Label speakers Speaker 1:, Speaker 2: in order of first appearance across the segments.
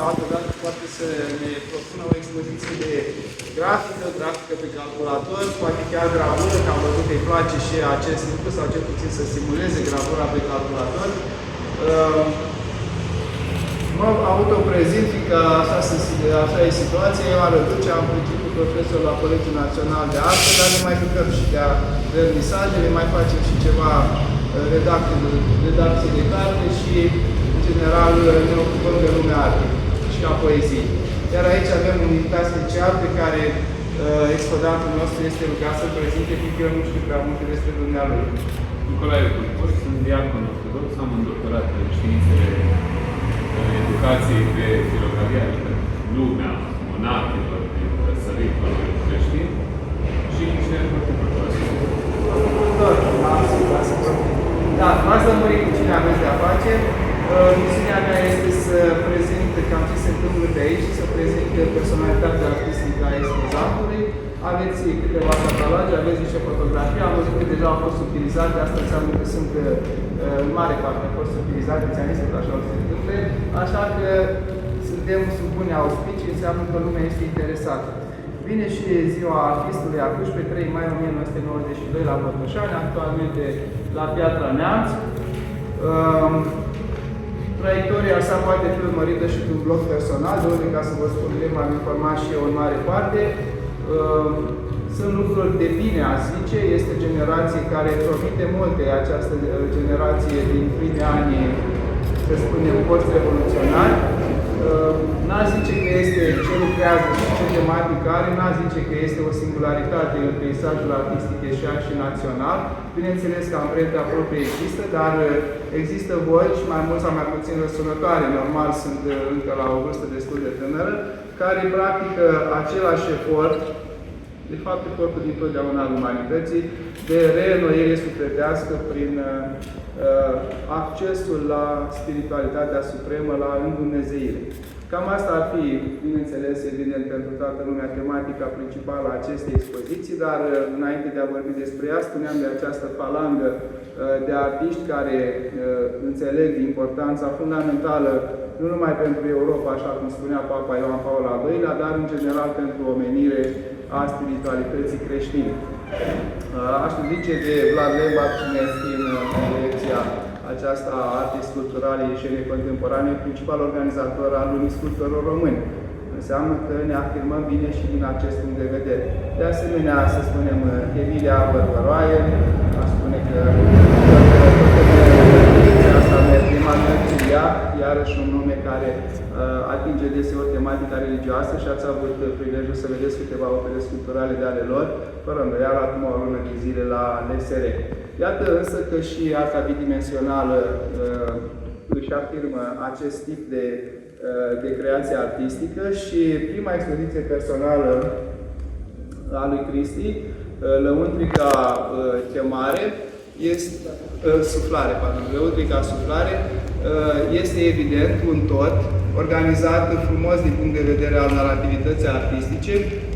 Speaker 1: altă dată poate să ne propună o expoziție de grafică pe calculator, poate chiar gravură, că am văzut că îi place și acest lucru, sau cel puțin să simuleze gravura pe calculator. Mă autoprezint, fiindcă așa e situația. Eu am Răduce, am principiul profesor la Colegiul Național de Artă, dar ne mai jucăm și de vernisaje, ne mai facem și ceva redacție de carte și, în general, ne ocupăm de lumea artei și a poeziei. Iar aici avem un invitat special pe care exponatul nostru este rugat să-l prezinte, fiindcă eu nu știu prea multe despre dumnealui.
Speaker 2: Nicolae Bucur, sunt diacon ortodox, am un doctorat în științele educației pe filografia, adică lumea monachilor, din răsăritul creștin și inginer horticultor.
Speaker 1: Da, v-ați lămurit cu cine aveți de-a face. Misiunea mea este să prezint cam ce se întâmplă pe aici și să prezint personalitatea artistică a expozatului. Aveți câteva cataloage, aveți niște fotografii, am văzut că deja au fost utilizate, asta înseamnă că sunt în mare parte au fost utilizate, ți-am zis că așa o să se întâmple, așa că suntem sub bune auspicii, înseamnă că lumea este interesată. Vine și ziua artistului atunci, pe 3 mai 1992 la Botoșani, actualmente la Piatra Neamț. Traiectoria sa poate fi urmărită și pe un blog personal, de unde, ca să vă spun, m-am informat și eu în mare parte. Sunt lucruri de bine, a zice, este o generație care promite multe, această generație din primii ani, să spunem, post-revoluționari. N-a zice că este ce lucrează și ce tematică are, n-a zice că este o singularitate în peisajul artistic ieșean și național. Bineînțeles că amprenta proprie există, dar există voci, mai mult sau mai puțin răsunătoare, normal sunt încă la o vârstă destul de tânără, care practică același efort, de fapt efortul dintotdeauna al umanității, de reînnoire sufletească prin accesul la spiritualitatea supremă, la îndumnezeire. Cam asta ar fi, bineînțeles, evident pentru toată lumea, tematica principală a acestei expoziții, dar înainte de a vorbi despre ea, spuneam de această falangă de artiști care înțeleg importanța fundamentală nu numai pentru Europa, așa cum spunea Papa Ioan Paul al II-lea, dar în general pentru omenire a spiritualității creștine. Aș zice de Vlad Lembac, cine este în direcția aceasta a artei sculpturale ieșene contemporane, principal organizator al Lunii Sculptorilor Români. Înseamnă că ne afirmăm bine și din acest punct de vedere. De asemenea, să spunem, Emilia Bărbăroaie, aș spune că asta merge iarăși un nume care atinge deseori tematica religioasă și ați avut prilejul să vedeți câteva opere sculpturale de ale lor, fără îndoială, acum o lună de zile la LSR. Iată însă că și arta bidimensională își afirmă acest tip de creație artistică și prima expoziție personală a lui Cristi, Lăuntrica Chemare, Lăuntrica Suflare, este evident un tot, organizat frumos din punct de vedere al narativității artistice,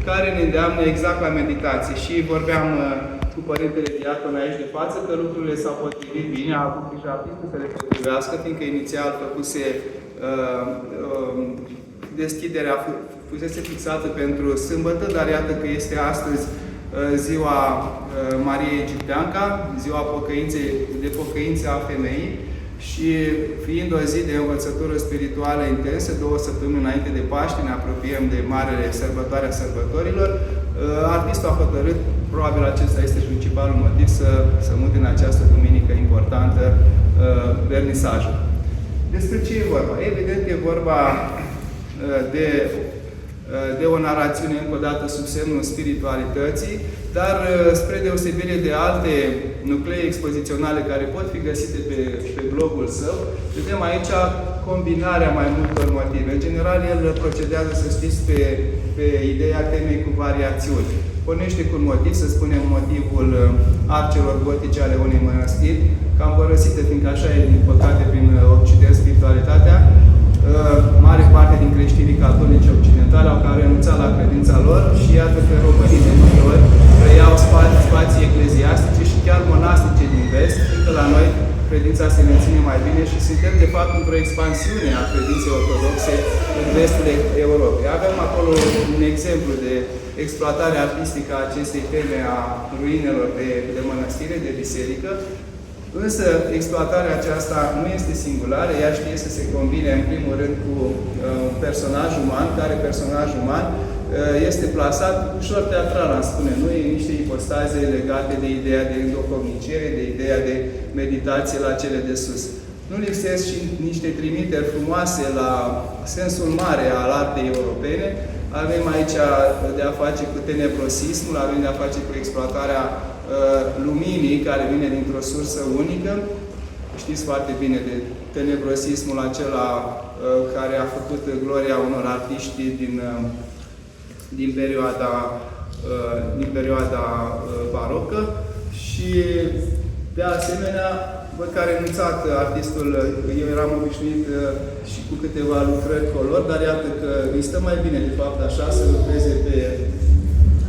Speaker 1: care ne îndeamnă exact la meditație. Și vorbeam cu Părintele Diacon aici de față că lucrurile s-au potrivit bine, a avut și artistul să le potrivească, fiindcă inițial făcuse deschiderea fusese fixată pentru sâmbătă, dar iată că este astăzi ziua Mariei Egipteanca, ziua de pocăință a femeii, și fiind o zi de învățătură spirituală intensă, 2 săptămâni înainte de Paște, ne apropiem de marele sărbătoare a sărbătorilor, artistul a hotărât, probabil acesta este principalul motiv, să mute în această duminică importantă vernisajul. Despre ce e vorba? Evident, e vorba de o narațiune, încă o dată, sub semnul spiritualității, dar spre deosebire de alte nuclee expoziționale care pot fi găsite pe blogul său, vedem aici combinarea mai multor motive. În general, el procedează, să știți, pe ideea temei cu variațiuni. Pornește cu un motiv, să spunem, motivul arcelor gotice ale unei mănăstiri, cam părăsite, fiindcă așa e, din păcate, prin Occident spiritualitatea. Mare parte din creștinii catolici occidentali au care renunțat la credința lor și iată că românii de multe ori preiau spații ecleziastice și chiar monastice din vest, fiindcă la noi credința se menține mai bine și suntem, de fapt, fapt într-o expansiune a credinței ortodoxe în vestul Europei. Avem acolo un exemplu de exploatare artistică a acestei teme a ruinelor de mănăstire, de biserică, însă exploatarea aceasta nu este singulară, ea știe să se combine în primul rând cu un personaj uman, care personaj uman este plasat ușor teatral, am spune, nu? E niște ipostaze legate de ideea de înduhovnicire, de ideea de meditație la cele de sus. Nu lipsesc și niște trimiteri frumoase la sensul mare al artei europene. Avem aici de a face cu tenebrosismul, avem de a face cu exploatarea luminii care vine dintr-o sursă unică. Știți foarte bine de tenebrosismul acela care a făcut gloria unor artiști din perioada barocă și de asemenea văd că a renunțat artistul, eu eram obișnuit și cu câteva lucrări color, dar iată că îi stă mai bine de fapt așa să lucreze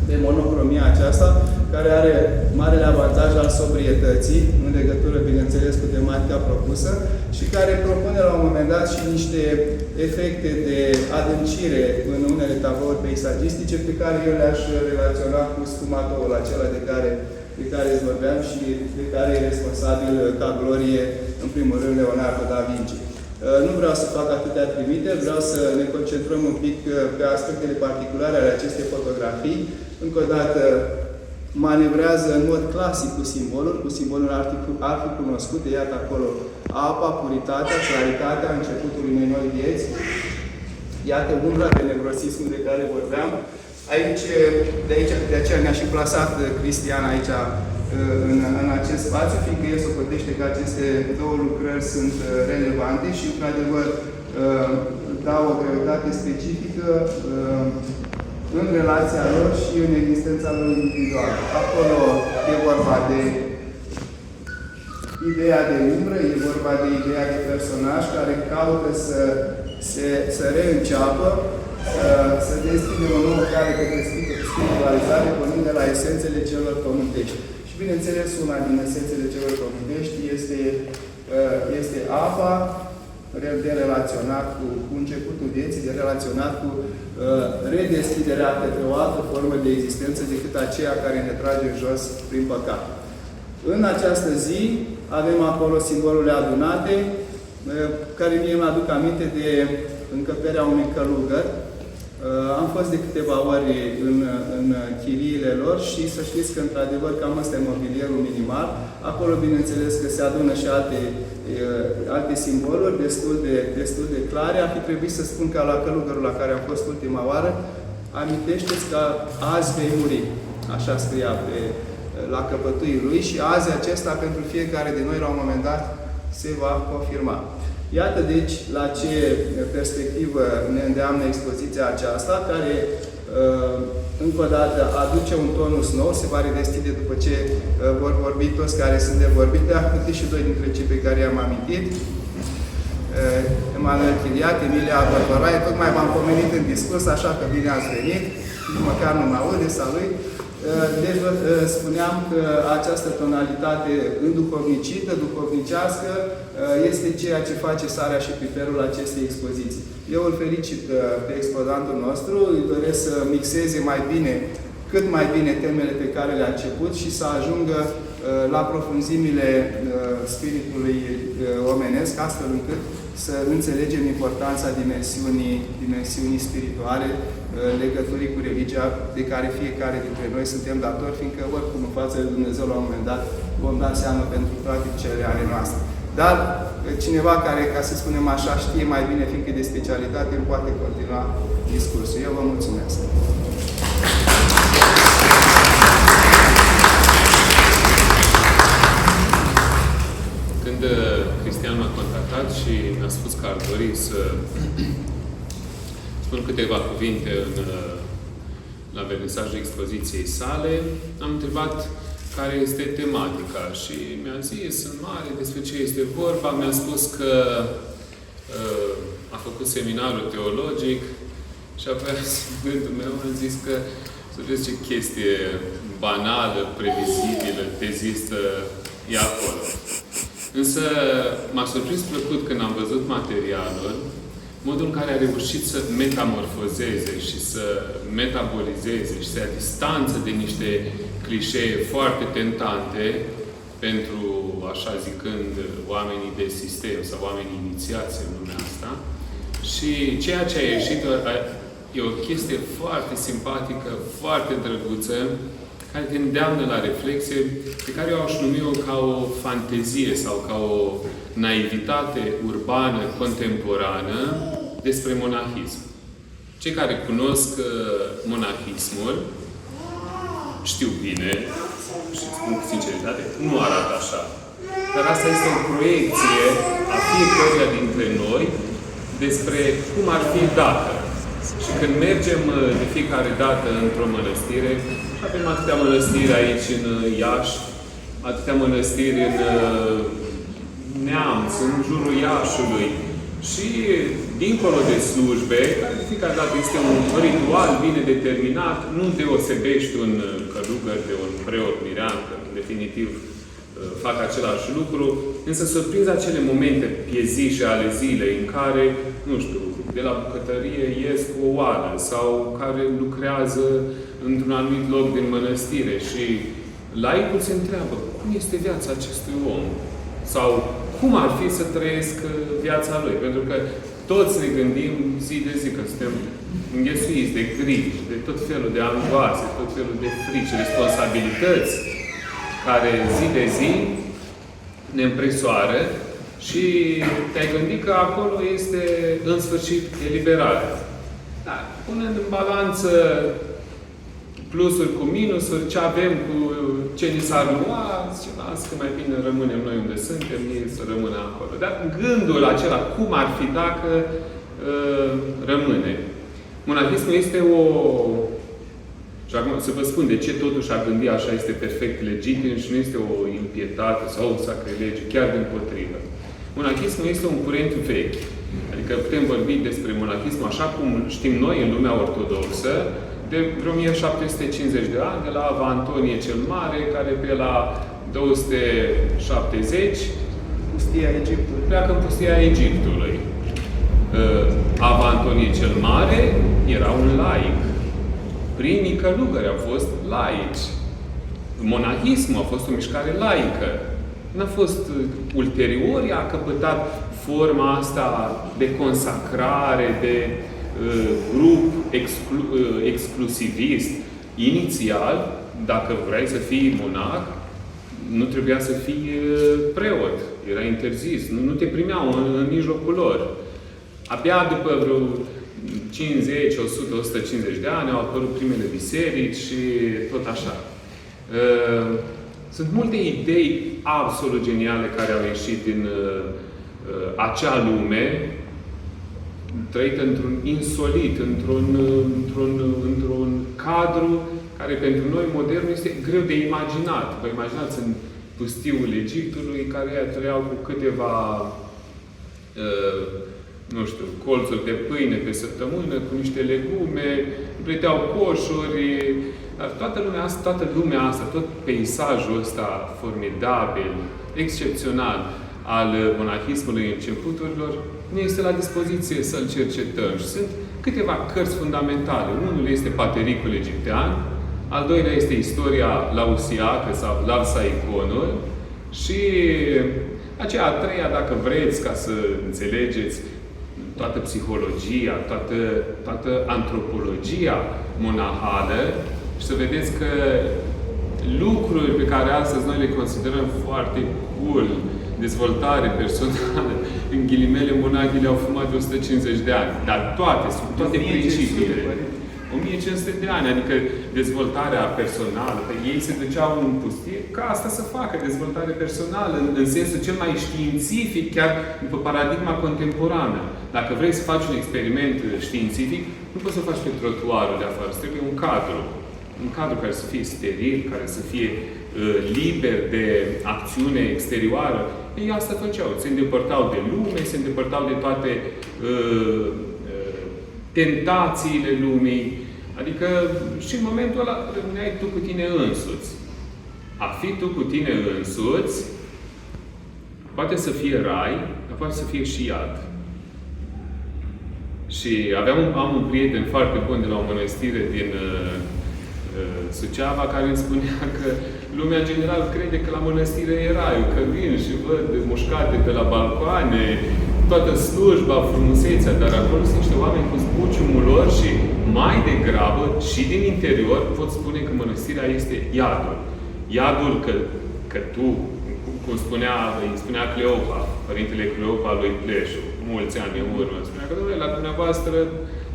Speaker 1: pe monocromia aceasta, care are marele avantaj al sobrietății, în legătură, bineînțeles, cu tematica propusă, și care propune la un moment dat și niște efecte de adâncire în unele tablouri peisagistice pe care eu le-aș relaționa cu sfumatoul acela de care îți vorbeam și de care e responsabil ca glorie, în primul rând, Leonardo da Vinci. Nu vreau să fac atâtea trimiteri, vreau să ne concentrăm un pic pe aspectele particulare ale acestei fotografii. Încă o dată, manevrează în mod clasic cu simbolul arhicunoscute, iată acolo, apa, puritatea, claritatea, începutul unei noi vieți. Iată umbra, tenebrosismul de care vorbeam. Aici, de aceea ne-a și plasat Cristian aici în acest spațiu, fiindcă el socotește că aceste două lucrări sunt relevante și, într-adevăr, dau o greutate specifică în relația lor și în existența lor individuală. Acolo e vorba de ideea de umbră, e vorba de ideea de personaj care caută să reînceapă, să deschide o nouă cale către spiritualizare, pornind de la esențele celor pământești. Și, bineînțeles, una din esențele celor pământești este apa, de relaționat cu începutul vieții, de relaționat cu redeschiderea către o altă formă de existență decât aceea care ne trage jos prin păcat. În această zi avem acolo simbolurile adunate, care mie îmi aduc aminte de încăperea unui călugăr. Am fost de câteva ori în chiriile lor și să știți că, într-adevăr, cam ăsta e mobilierul minimal. Acolo, bineînțeles, că se adună și alte simboluri destul de clare. Ar fi trebuit să spun că la călugărul la care am fost ultima oară, amintește-ți că azi vei muri. Așa scria la căpătâiul lui și azi acesta pentru fiecare de noi, la un moment dat, se va confirma. Iată, deci, la ce perspectivă ne îndeamnă expoziția aceasta, care, încă o dată, aduce un tonus nou, se va redeschide după ce vor vorbi toți care sunt de vorbit, de câte și doi dintre cei pe care i-am amintit. Emanuel Chiriac, Emilia Bărbăraie, tocmai v-am pomenit în discurs, așa că bine ați venit, nici măcar nu mă aude, salut! Deci spuneam că această tonalitate înduhovnicită, duhovnicească, este ceea ce face sarea și piperul acestei expoziții. Eu îl felicit pe expozitantul nostru, îi doresc să mixeze mai bine, cât mai bine temele pe care le-a început și să ajungă la profunzimile spiritului omenesc, astfel încât să înțelegem importanța dimensiunii spirituale, legăturii cu religia de care fiecare dintre noi suntem datori, fiindcă oricum în fața lui Dumnezeu la un moment dat vom da seama pentru toate cele ale noastre. Dar cineva care, ca să spunem așa, știe mai bine, fiindcă de specialitate, îmi poate continua discursul. Eu vă mulțumesc.
Speaker 2: Când Cristian m-a contactat și mi-a spus că ar dori să spun câteva cuvinte la vernisajul expoziției sale, am întrebat care este tematica și mi-a zis în mare despre ce este vorba. Mi-a spus că a făcut seminarul teologic și apoi, în gândul meu, am zis că să vezi ce chestie banală, previzibilă, tezistă e acolo. Însă m-a surprins plăcut când am văzut materialul, modul în care a reușit să metamorfozeze și să metabolizeze și să ia distanță de niște clișee foarte tentante pentru, așa zicând, oamenii de sistem sau oamenii inițiați în lumea asta. Și ceea ce a ieșit e o chestie foarte simpatică, foarte drăguță, care te îndeamnă la reflexie, pe care eu aș numi-o ca o fantezie sau ca o naivitate urbană contemporană despre monahism. Cei care cunosc monahismul știu bine și spun cu sinceritate, nu arată așa. Dar asta este o proiecție a fiecăruia dintre noi despre cum ar fi dacă. Și când mergem de fiecare dată într-o mănăstire, și avem atâtea mănăstiri aici în Iași, atâtea mănăstiri în Neamț, în jurul Iașului, și dincolo de slujbe, care de fiecare dată este un ritual bine determinat, nu deosebești un călugăr de un preot mirean, că în definitiv fac același lucru, însă surprinzi acele momente piezișe ale zilei în care, nu știu, de la bucătărie ies cu o oală sau care lucrează într-un anumit loc din mănăstire și laicul se întreabă cum este viața acestui om sau cum ar fi să trăiesc viața lui. Pentru că toți ne gândim zi de zi că suntem înghesuiți de griji, de tot felul de angoase, tot felul de frici, responsabilități care zi de zi ne împresoară și te-ai gândit că acolo este în sfârșit eliberare. Dar punând în balanță plusuri cu minusuri, ce avem cu ce ni s-ar lua, zice, las că mai bine rămânem noi unde suntem, ei să rămână acolo. Dar gândul acela, cum ar fi dacă, rămâne. Monahismul este o... Și acum să vă spun de ce totuși a gândi așa este perfect legitim și nu este o impietate sau o sacrilegiu, chiar dimpotrivă. Monahismul este un curent vechi. Adică putem vorbi despre monahism așa cum știm noi în lumea ortodoxă, de vreo 1750 de ani, de la Ava Antonie cel Mare, care pe la 270
Speaker 1: Pustia Egiptului.
Speaker 2: Pleacă în pustia Egiptului. Ava Antonie cel Mare era un laic. Primii călugări au fost laici. Monahismul a fost o mișcare laică. N-a fost ulterior, a căpătat forma asta de consacrare, de grup exclusivist. Inițial, dacă vrei să fii monah, nu trebuia să fii preot. Era interzis. Nu te primeau în mijlocul lor. Abia după vreo 50, 100, 150 de ani au apărut primele biserici și tot așa. Sunt multe idei absolut geniale care au ieșit din acea lume, trăită într-un insolit, într-un cadru care pentru noi modern este greu de imaginat. Vă imaginați în pustiul Egiptului, care trăiau cu câteva nu știu, colțuri de pâine pe săptămână, cu niște legume, împleteau coșuri, dar toată lumea asta, tot peisajul ăsta formidabil, excepțional al monahismului începuturilor, nu este la dispoziție să-l cercetăm. Și sunt câteva cărți fundamentale. Unul este Patericul egiptean, al doilea este Istoria lausiacă sau Lausaiconul și aceea a treia, dacă vreți, ca să înțelegeți toată psihologia, toată antropologia monahală și să vedeți că lucruri pe care astăzi noi le considerăm foarte cool, dezvoltare personală, în ghilimele, monahii le-au fumat de 150 de ani. Dar toate principiile. 1500 de ani, adică dezvoltarea personală. Pe ei se duceau în pustie ca asta să facă, dezvoltare personală, în sensul cel mai științific, chiar după paradigma contemporană. Dacă vrei să faci un experiment științific, nu poți să faci pe trotuarul de afară. Trebuie un cadru. Un cadru care să fie steril, care să fie liber de acțiune exterioară. Ei asta făceau. Se îndepărtau de lume, se îndepărtau de toate tentațiile lumii. Adică și în momentul ăla rămâneai tu cu tine însuți. A fi tu cu tine însuți Poate să fie rai, dar poate să fie și iad. Și am un prieten foarte bun de la o mănăstire din Suceava, care îmi spunea că lumea în general crede că la mănăstire e raiul, că vin și văd mușcate pe la balcoane, toată slujba, frumusețea, dar acolo sunt niște oameni cu spuciumul lor și mai degrabă și din interior pot spune că mănăstirea este iadul. Iadul că tu, cum îi spunea Cleopa, părintele Cleopa lui Pleșu, mulți ani în urmă, spunea că, dom'le, la dumneavoastră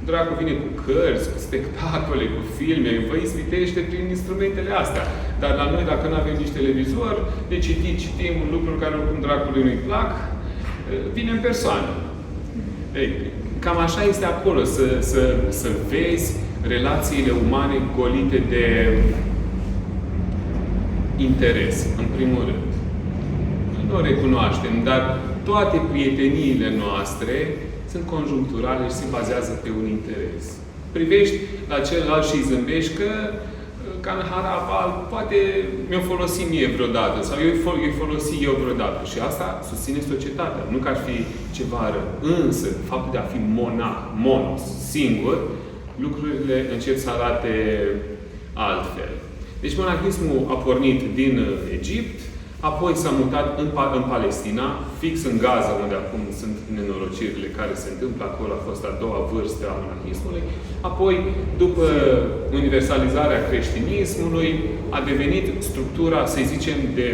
Speaker 2: dracu vine cu cărți, cu spectacole, cu filme, vă ispitește prin instrumentele astea. Dar la noi, dacă nu avem nici televizor, de citim lucruri care oricum dracului nu-i plac, vine în persoană. Ei, cam așa este acolo, să vezi relațiile umane golite de interes, în primul rând. Nu o recunoaștem, dar toate prieteniile noastre sunt conjuncturale și se bazează pe un interes. Privești la celălalt și îi zâmbești că ca în harapal, poate mi-o folosi mie vreodată sau eu folosi eu vreodată. Și asta susține societatea. Nu că ar fi ceva rău. Însă, faptul de a fi monos, singur, lucrurile încep să arate altfel. Deci monahismul a pornit din Egipt, apoi s-a mutat în Palestina, fix în Gaza, unde acum sunt nenorocirile care se întâmplă. Acolo a fost a doua vârstă a monahismului. Apoi, după universalizarea creștinismului, a devenit structura, să zicem, de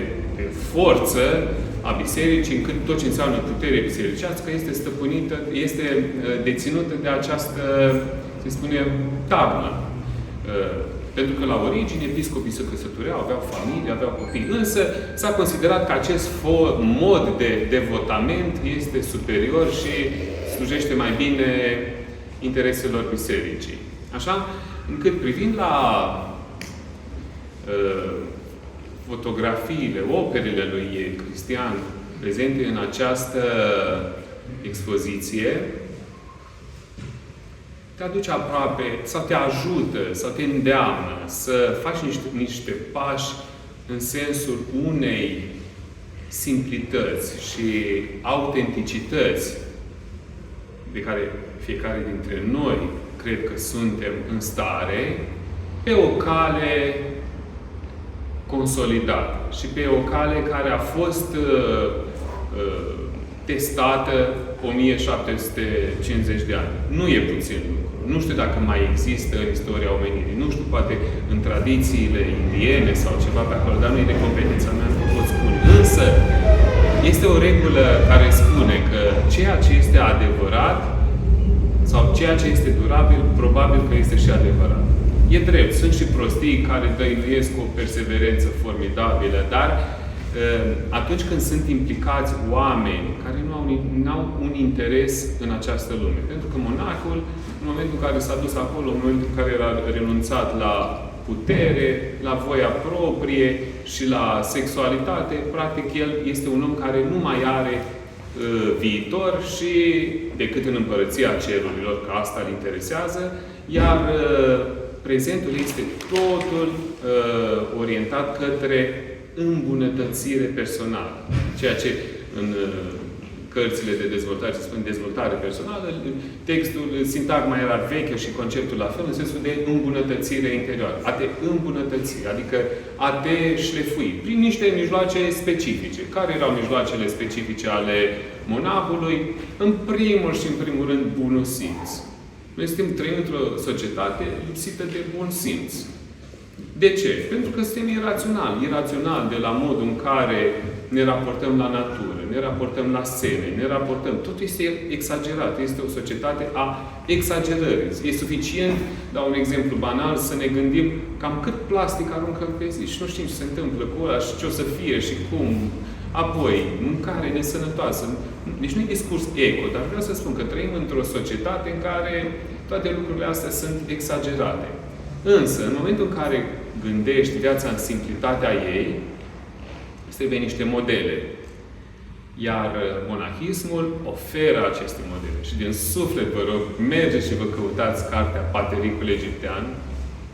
Speaker 2: forță a bisericii, încât tot ce înseamnă putere bisericească este stăpânită, este deținută de această, se spune, tablă. Pentru că la origine episcopii se căsătoreau, aveau familie, aveau copii. Însă s-a considerat că acest mod de devotament este superior și slujește mai bine intereselor bisericii. Așa? Încât privind la fotografiile, operele lui Cristian prezente în această expoziție, te aduce aproape, sau te ajută, sau te îndeamnă să faci niște pași în sensul unei simplități și autenticități de care fiecare dintre noi cred că suntem în stare, pe o cale consolidată și pe o cale care a fost testată 1750 de ani. Nu e puțin lucru. Nu știu dacă mai există în istoria omenirii. Nu știu, poate în tradițiile indiene sau ceva pe acolo, dar nu e de competența mea, nu pot spune. Însă, este o regulă care spune că ceea ce este adevărat sau ceea ce este durabil, probabil că este și adevărat. E drept, sunt și prostii care dăinuiesc o perseverență formidabilă, dar atunci când sunt implicați oameni care nu au un interes în această lume. Pentru că monahul, în momentul în care s-a dus acolo, în momentul în care a renunțat la putere, la voia proprie și la sexualitate, practic el este un om care nu mai are viitor și decât în împărăția cerurilor, că asta îl interesează, iar prezentul este totul orientat către îmbunătățire personală. Ceea ce în cărțile de dezvoltare se spune dezvoltare personală, textul, sintagma era veche și conceptul la fel, în sensul de îmbunătățire interioară. A te îmbunătăți, adică a te șlefui, prin niște mijloace specifice. Care erau mijloacele specifice ale monahului? În primul și în primul rând, bunul simț. Noi suntem trăim într-o societate lipsită de bun simț. De ce? Pentru că suntem iraționali. Iraționali de la modul în care ne raportăm la natură, ne raportăm la sene, ne raportăm. Totul este exagerat. Este o societate a exagerării. E suficient, dau un exemplu banal, să ne gândim cam cât plastic aruncăm pe zi și nu știm ce se întâmplă cu ăla și ce o să fie și cum. Apoi, mâncare nesănătoasă. Deci nu e discurs eco, dar vreau să spun că trăim într-o societate în care toate lucrurile astea sunt exagerate. Însă, în momentul în care gândești viața în simplitatea ei, îți trebuie niște modele. Iar monahismul oferă aceste modele. Și din suflet vă rog, mergeți și vă căutați cartea Patericul Egiptean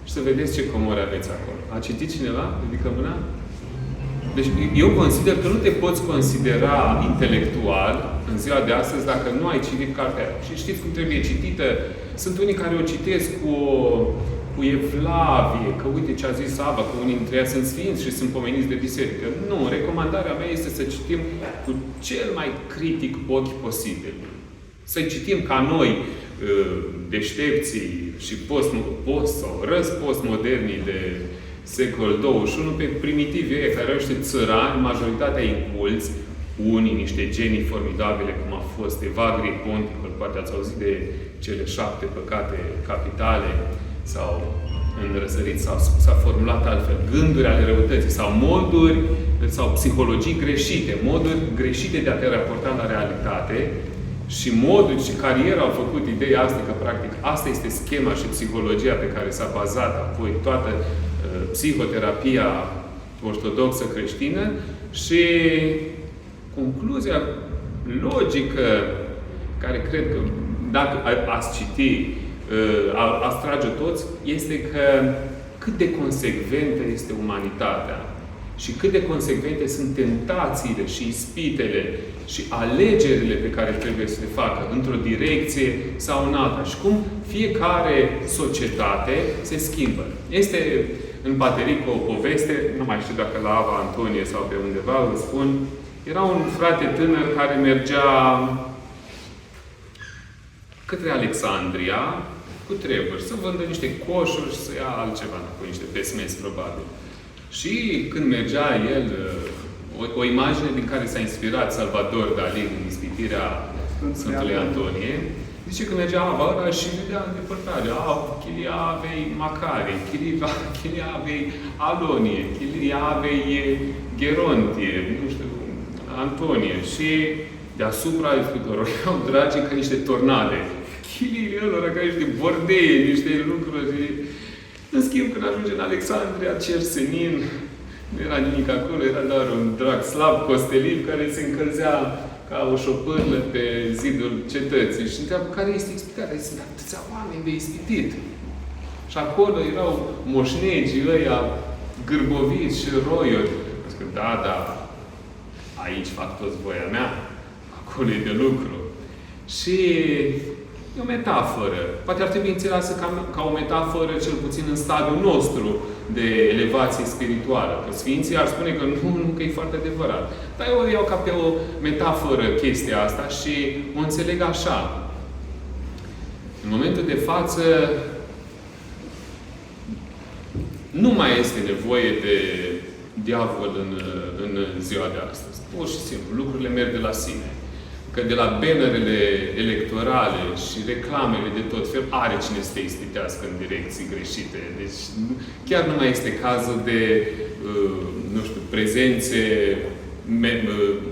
Speaker 2: și să vedeți ce comori aveți acolo. A citit cineva? Ridică mâna? Deci eu consider că nu te poți considera intelectual în ziua de astăzi dacă nu ai citit cartea aia. Și știți cum trebuie citită? Sunt unii care o citesc cu evlavie, că uite ce a zis Saba, că unii dintre ei sunt sfinți și sunt pomeniți de biserică. Nu, recomandarea mea este să citim cu cel mai critic ochi posibil. Să-i citim ca noi, deștepții și post sau răs-postmodernii de secol 21, pe primitivii ei care au niște țărani, majoritatea inculți, unii niște genii formidabile, cum a fost Evagrie Ponticul, poate ați auzit de cele 7 păcate capitale, sau în răsărit s-a formulat altfel, gânduri ale răutății, sau moduri, sau psihologii greșite, moduri greșite de a te raporta la realitate, și modul și cariera au făcut ideea asta, că practic asta este schema și psihologia pe care s-a bazat apoi toată psihoterapia ortodoxă creștină, și concluzia logică care cred că dacă ați citi, ați trage toți, este că cât de consecventă este umanitatea și cât de consecvente sunt tentațiile și ispitele și alegerile pe care trebuie să le facă într-o direcție sau în alta. Și cum fiecare societate se schimbă. Este în Pateric o poveste, nu mai știu dacă la Ava Antonie sau pe undeva, vă spun, era un frate tânăr care mergea către Alexandria cu treburi, să vândă niște coșuri și să ia altceva, cu niște pesmezi, probabil. Și când mergea el, o imagine din care s-a inspirat Salvador Dalí în ispitirea Sfântului Antonie, zice că mergea ăla și vedea în depărtare, Chiliavei Macare, Chiliavei Alonie, Chiliavei Gerontie, nu știu, Antonie. Și deasupra erau dragi ca niște tornade. Chiliile ălora ca niște bordeie, niște lucruri. În schimb, când ajunge în Alexandria, cer senin, nu era nimic acolo, era doar un drag slab, costelin, care se încălzea ca o șopârlă pe zidul cetății. Și întreabă, care este ispitarea? Sunt atâția oameni de ispitit. Și acolo erau moșnegii ăia, gârboviți și roiuri. Zic, da, aici fac toți voia mea, acolo e de lucru. Și e o metaforă. Poate ar trebui înțeleasă ca o metaforă, cel puțin în stadiul nostru de elevație spirituală. Că Sfinții ar spune că nu, că e foarte adevărat. Dar eu o iau ca pe o metaforă chestia asta și o înțeleg așa. În momentul de față, nu mai este nevoie de diavol în ziua de astăzi. Pur și simplu, lucrurile merg de la sine. Că de la bannerele electorale și reclamele de tot fel, are cine să te ispitească în direcții greșite. Deci chiar nu mai este cazul de, nu știu, prezențe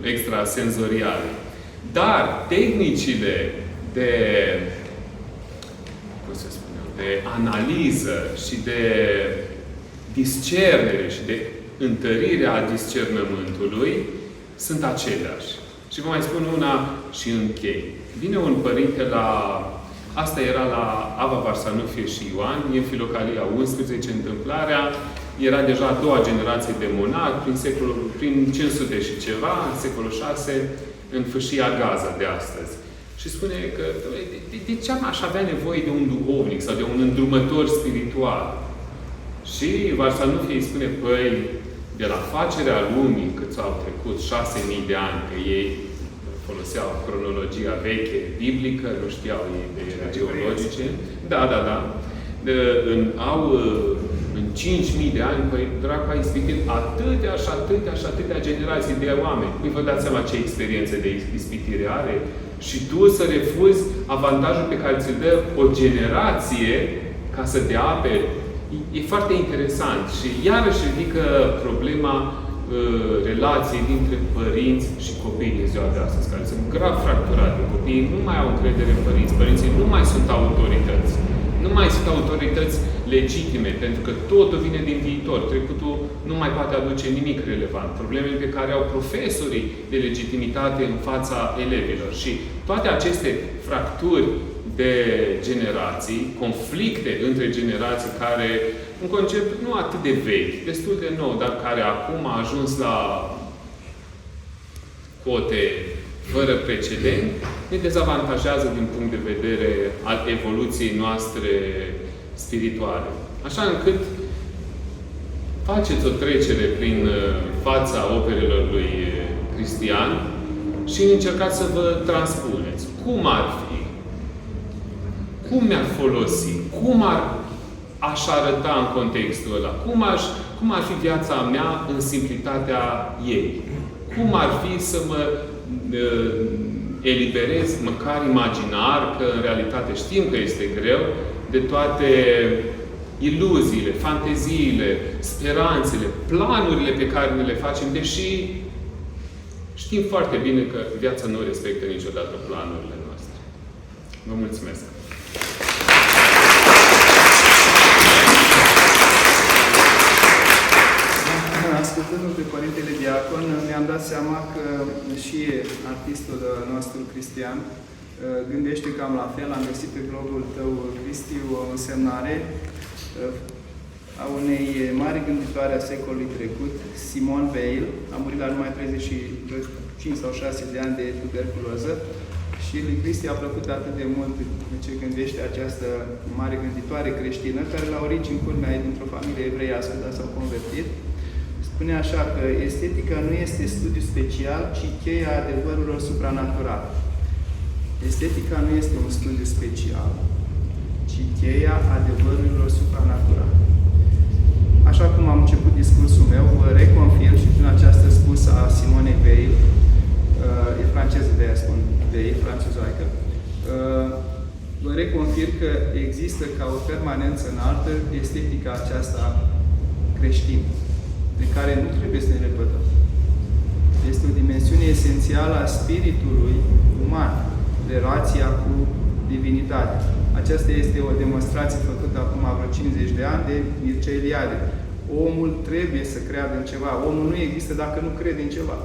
Speaker 2: extrasenzoriale. Dar tehnicile de, cum să spun eu, de analiză și de discernere și de întărire a discernământului sunt aceleași. Și vă mai spun una și închei. Vine un părinte la... Asta era la Ava Varsanufie și Ioan, e Filocalia 11, întâmplarea. Era deja a doua generație de monarh, prin 500 și ceva, în secolul 6, în fâșia Gaza de astăzi. Și spune că de ce aș avea nevoie de un duhovnic sau de un îndrumător spiritual? Și Varsanufie îi spune, păi, de la facerea lumii, cât s-au trecut 6.000 de ani, că ei foloseau cronologia veche, biblică, nu știau ei de geologice. Da. În 5.000 de ani, păi, dracu, a ispitit atâtea generații de oameni. Păi vă dați seama ce experiențe de ispitire are? Și tu să refuzi avantajul pe care ți-l dă o generație ca să te aperi. E foarte interesant și iarăși ridică problema relației dintre părinți și copii din ziua de astăzi, care sunt grav fracturate. Copiii nu mai au încredere în părinți. Părinții nu mai sunt autorități. Nu mai sunt autorități legitime, pentru că totul vine din viitor. Trecutul nu mai poate aduce nimic relevant. Problemele pe care au profesorii de legitimitate în fața elevilor. Și toate aceste fracturi de generații, conflicte între generații care, un concept nu atât de vechi, destul de nou, dar care acum a ajuns la cote fără precedent, ne dezavantajează din punct de vedere al evoluției noastre spirituale. Așa încât faceți o trecere prin fața operelor lui Cristian și încercați să vă transpuneți. Cum ar fi? Cum mi-ar folosi? Aș arăta în contextul ăla? Cum ar fi viața mea în simplitatea ei? Cum ar fi să mă eliberez, măcar imaginar, că în realitate știm că este greu, de toate iluziile, fanteziile, speranțele, planurile pe care ne le facem, deși știm foarte bine că viața nu respectă niciodată planurile noastre. Vă mulțumesc!
Speaker 1: Ascultându-l pe Părintele Diacon, mi-am dat seama că și artistul nostru Cristian gândește cam la fel. Am găsit pe blogul tău, Cristi, o însemnare a unei mari gânditoare a secolului trecut, Simone Weil. A murit la numai 35 sau 6 de ani de tuberculoză și lui Cristi a plăcut atât de mult ce gândește această mare gânditoare creștină, care la origini, culmea, e dintr-o familie evreiască, dar s-au convertit. Spune așa că estetica nu este studiu special, ci cheia adevărurilor supranaturale. Estetica nu este un studiu special, ci cheia adevărurilor supranaturale. Așa cum am început discursul meu, vă reconfirm și prin această spusă a Simonei Weil, e franceză, de aia spun Weil, franțuzoaică, vă reconfirm că există ca o permanență înaltă estetica aceasta creștină, de care nu trebuie să ne repătăm. Este o dimensiune esențială a spiritului uman, relația cu divinitatea. Aceasta este o demonstrație făcută acum vreo 50 de ani de Mircea Eliade. Omul trebuie să creadă în ceva. Omul nu există dacă nu crede în ceva.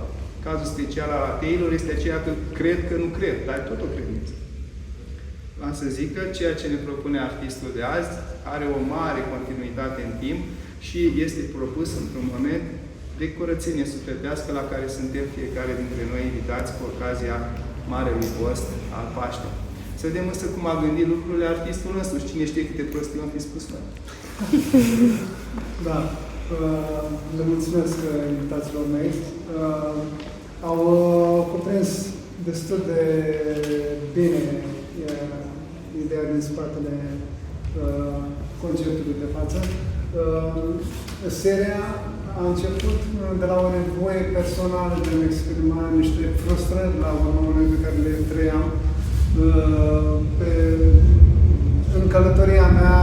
Speaker 1: Cazul special al ateilor este aceea că cred că nu cred, dar tot o credință. Am să zic că ceea ce ne propune artistul de azi are o mare continuitate în timp și este propus într-un moment de curățenie sufletească la care suntem fiecare dintre noi invitați cu ocazia Marelui Post al Paștelui. Să vedem însă cum a gândit lucrurile artistul însuși. Cine știe câte prostii am fi spus noi.
Speaker 3: Da. Le mulțumesc invitațiilor mei. Au cuprins destul de bine ideea din spatele conceptului de față. Seria a început de la o nevoie personală de a exprima niște frustrări la urma pe care le trăiam în călătoria mea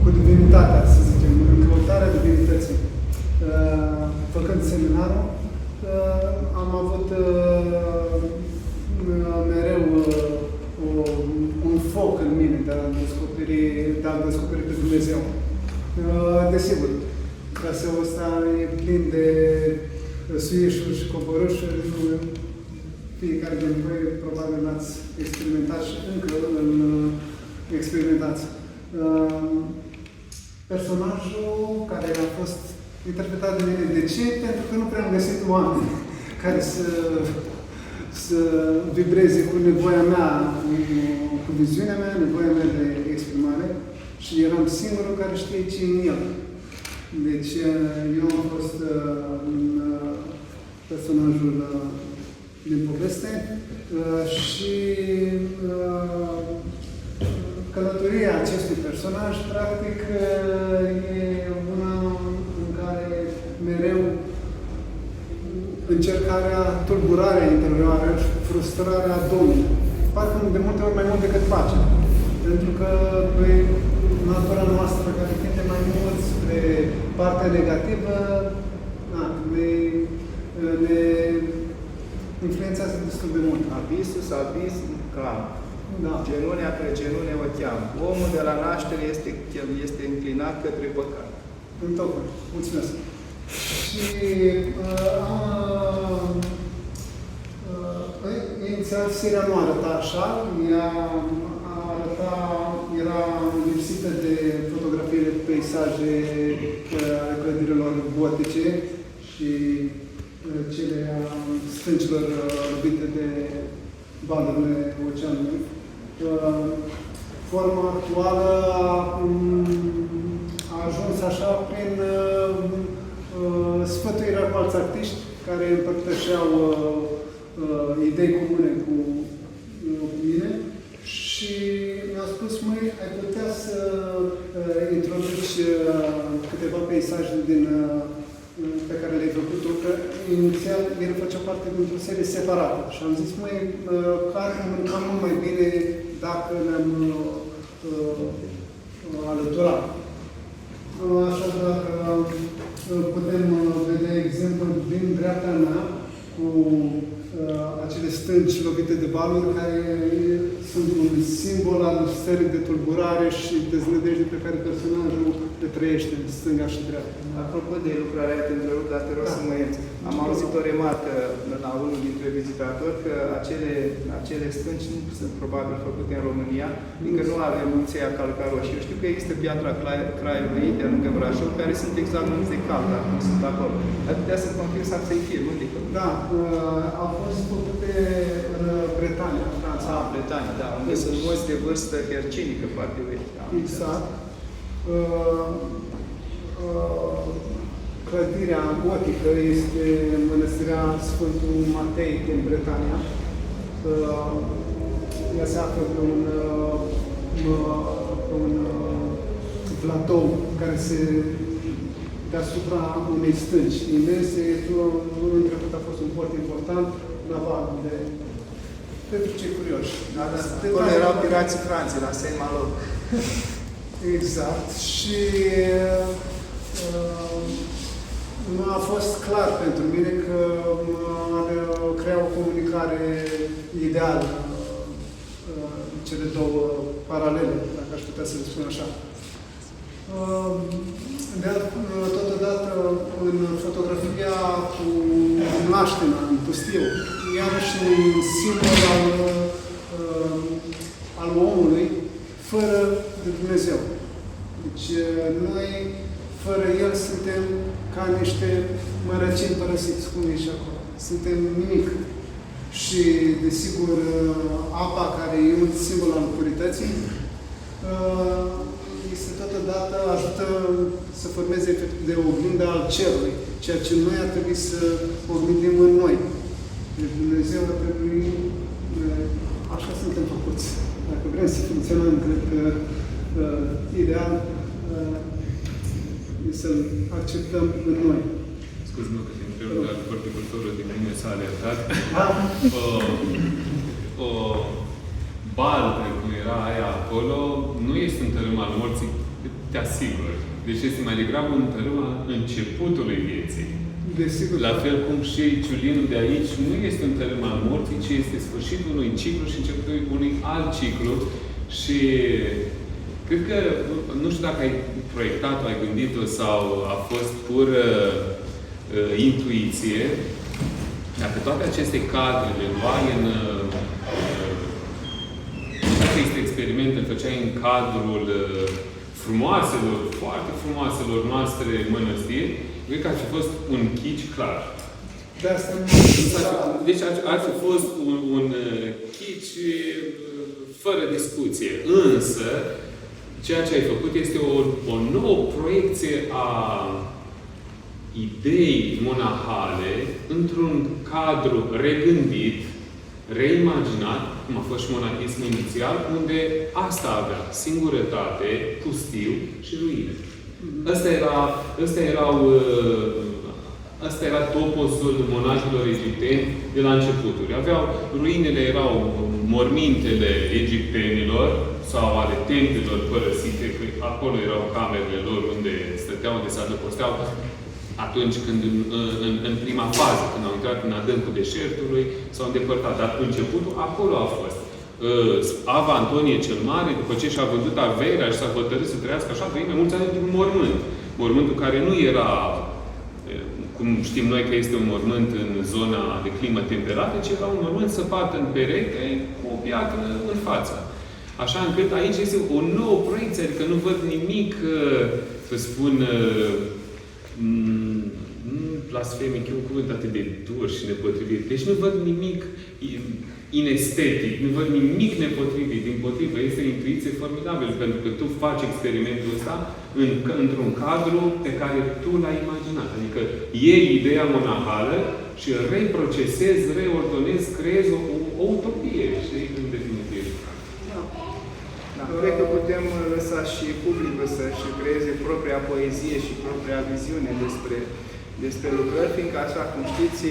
Speaker 3: cu divinitatea, să zicem, în căutarea divinității. Făcând seminarul, am avut mereu un foc în mine de a descoperi pe Dumnezeu. Desigur, traseul ăsta e plin de suieșuri și coborâșuri. Fiecare din voi probabil l-ați experimentat și încă îl experimentați. Personajul care a fost interpretat de mine. De ce? Pentru că nu prea am găsit oameni care să vibreze cu nevoia mea, cu viziunea mea, nevoia mea de exprimare și eram singurul care știe ce în el. Deci eu am fost personajul din poveste și călătoria acestui personaj, practic, e una în care mereu încercarea, tulburarea interioară, frustrarea domnului. Parcă de multe ori mai mult decât pace. Pentru că noi, natura noastră, care tinde mai mult spre partea negativă, ne influențează destul de mult.
Speaker 1: Abisus, abis, clam.
Speaker 3: Da.
Speaker 1: Genunea că genune o cheamă. Omul de la naștere este înclinat către păcat.
Speaker 3: Întocmai. Mulțumesc. Și inițial seria nu arăta așa, ea era lipsită de fotografii de peisaje ale clădirilor gotice și cele a stâncilor lovite de valurile oceanului. Forma actuală a ajuns așa prin sfătuirea cu alți artiști care împărtășeau idei comune cu mine și mi-au spus, măi, ai putea să introduci câteva peisaje pe care le-ai făcut tu, că inițial ele făceau parte dintr-o serie separată. Și am zis, măi, că ar mânca mult mai bine dacă ne-am alăturat. Așadar, putem vedea exemplu din dreapta mea cu acele stânci lovite de valuri care sunt un simbol al stării de tulburare și deznădejde pe care personajul le trăiește în stânga și dreapta.
Speaker 1: Apropo de lucrarea aia, te întrerup, dar te rog să mă ierți. Am auzit o remarcă la unul dintre vizitatori că acele stânci nu sunt probabil făcute în România, fiindcă nu avem munții calcaroși. Eu știu că există piatra Craiului de lângă Brașov, care sunt exact munți de calda, cum sunt acolo. Ar putea să confirm sau să-i fie, unde?
Speaker 3: Da, au fost făcute în Bretania, Franța.
Speaker 1: Bretania, da, unde sunt munți de vârstă hercinică foarte vechi.
Speaker 3: Exact. Clădirea gotică este Mănăstirea Sfântul Matei din Bretania. Ea se află pe un platou care se deasupra unei stânci imense. În trecut a fost un port important naval pentru cei curioși.
Speaker 1: Acolo erau pirații Franței, la Saint-Malo.
Speaker 3: Exact. Și a fost clar pentru mine că ar crea o comunicare ideală cele două paralele, dacă aș putea să le spun așa. Totodată, în fotografia cu Mlaștina, în pustiu, iarăși un simbol al omului fără de Dumnezeu. Deci, noi, fără El, suntem ca niște mărăcini părăsiți, cum e și acolo. Suntem nimic. Și, desigur, apa, care e un simbol al purității, este totodată, ajută să formeze efectul de oglindă al cerului, ceea ce noi ar trebui să oglindim în noi. Deci Dumnezeu ar trebui, așa suntem făcuți. Dacă vrem să funcționăm, cred că ideal e să-L acceptăm în noi.
Speaker 2: Scuze-mă că te întreb, dar horticultorul din mine s-a alertat. O baltă, cum era aia acolo, nu este un tărâm al morții, te asigur. Deci este mai degrabă un tărâm al începutului vieții.
Speaker 3: Desigur.
Speaker 2: La fel cum și ciulinul de aici nu este un tărâm al morții, ci este sfârșitul unui ciclu și începutul unui alt ciclu. Și cred că, nu știu dacă ai proiectat-o, ai gândit-o sau a fost pură intuiție, dacă toate aceste cadre le luai în acest experiment, îl făceai în cadrul frumoaselor, foarte frumoaselor noastre mănăstiri, cred că ar fi fost un kitsch clar.
Speaker 3: De asta
Speaker 2: deci ar fi fost un kitsch fără discuție. Însă, ceea ce ai făcut este o nouă proiecție a idei monahale într-un cadru regândit, reimaginat, cum a fost și monahismul inițial, unde asta avea singurătate, pustiu și ruine. Asta era toposul monahilor egipteni de la începuturi. Ruinele erau mormintele egiptenilor sau ale templelor părăsite, că acolo erau camerele lor unde stăteau, unde se adăposteau. Atunci când, în prima fază, când au intrat în adâncul deșertului, s-au îndepărtat. Dar începutul acolo a fost. Ava Antonie cel Mare, după ce și-a vândut averea și s-a hotărât să trăiască așa, trăim mai mulți ani într-un mormânt. Mormântul care nu era cu cum știm noi că este un mormânt în zona de climă temperată, ci era un mormânt săpat în perete cu o piatră în față. Așa încât aici este o nouă proiecție, adică nu văd nimic, să spun, blasfemic, e un cuvânt atât de dur și nepotrivit. Deci nu văd nimic inestetic, nu văd nimic nepotrivit. Dimpotrivă, este o intuiție formidabilă, pentru că tu faci experimentul ăsta într-un cadru pe care tu l-ai imaginat. Adică iei ideea monahală și reprocesezi, reordonezi, creezi o utopie, știi, în definitiv.
Speaker 1: Da. Cred că putem lăsa și publicul să-și creeze propria poezie și propria viziune despre lucrări, fiindcă, așa cum știți,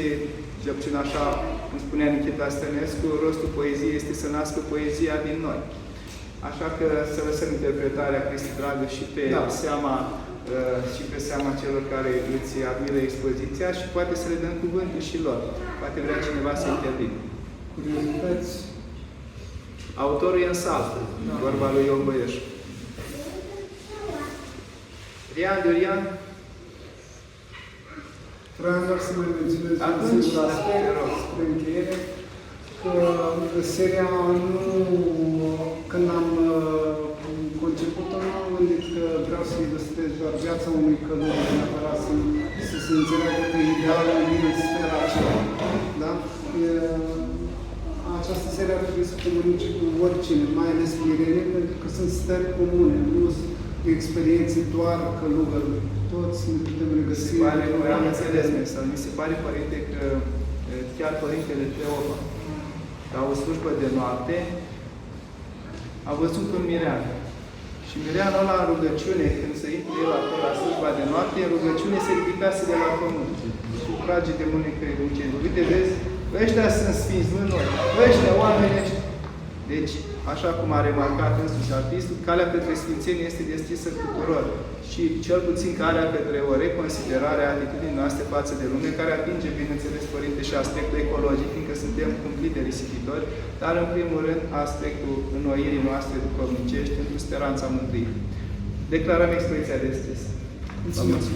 Speaker 1: cel puțin așa cum spunea Nichita Stănescu, rostul poeziei este să nască poezia din noi. Așa că să lăsăm interpretarea Cristi Dragă și pe seama celor care îți admiră expoziția și poate să le dăm cuvântul și lor. Poate vrea cineva să intervină.
Speaker 3: Curiozități.
Speaker 1: Autorul e în sală, vorba lui Ion Băieșu. Rian, Dorian?
Speaker 3: Vreau doar să mai menționez un
Speaker 1: Atunci,
Speaker 3: singur aspect spre încheiere, că seria nu... Când am conceput-o, nu am gândit că vreau să ilustrez doar viața unui călugăr, neapărat să se înțeleagă că idealul din sfera aceea. Da? Această serie ar trebui să comunice cu oricine, mai ales mirene, pentru că sunt stări comune, nu sunt experiențe doar călugărului. Toți ne putem regăsi.
Speaker 1: Am înțeles mesaj. Mi se pare, Părinte, că chiar Părintele Teoba, la o slujbă de noapte, a văzut un mirean. Și mireanul ăla în rugăciune, când se intre el acolo la slujba de noapte, în rugăciune se ridicase de la pământ. Și trage de mâine că e uite, vezi? Ăștia sunt sfinți, nu noi. Ăștia, oamenii ăștia. Deci, așa cum a remarcat însuși artistul, calea către sfințenie este deschisă tuturor. Și cel puțin calea către o reconsiderare a atitudinii noastre față de lume, care atinge, bineînțeles, Părinte, și aspectul ecologic, fiindcă suntem cumplit de risipitori, dar, în primul rând, aspectul înnoirii noastre duhovnicești pentru speranța mântuirii. Declarăm expoziția de astăzi.
Speaker 3: Mulțumesc!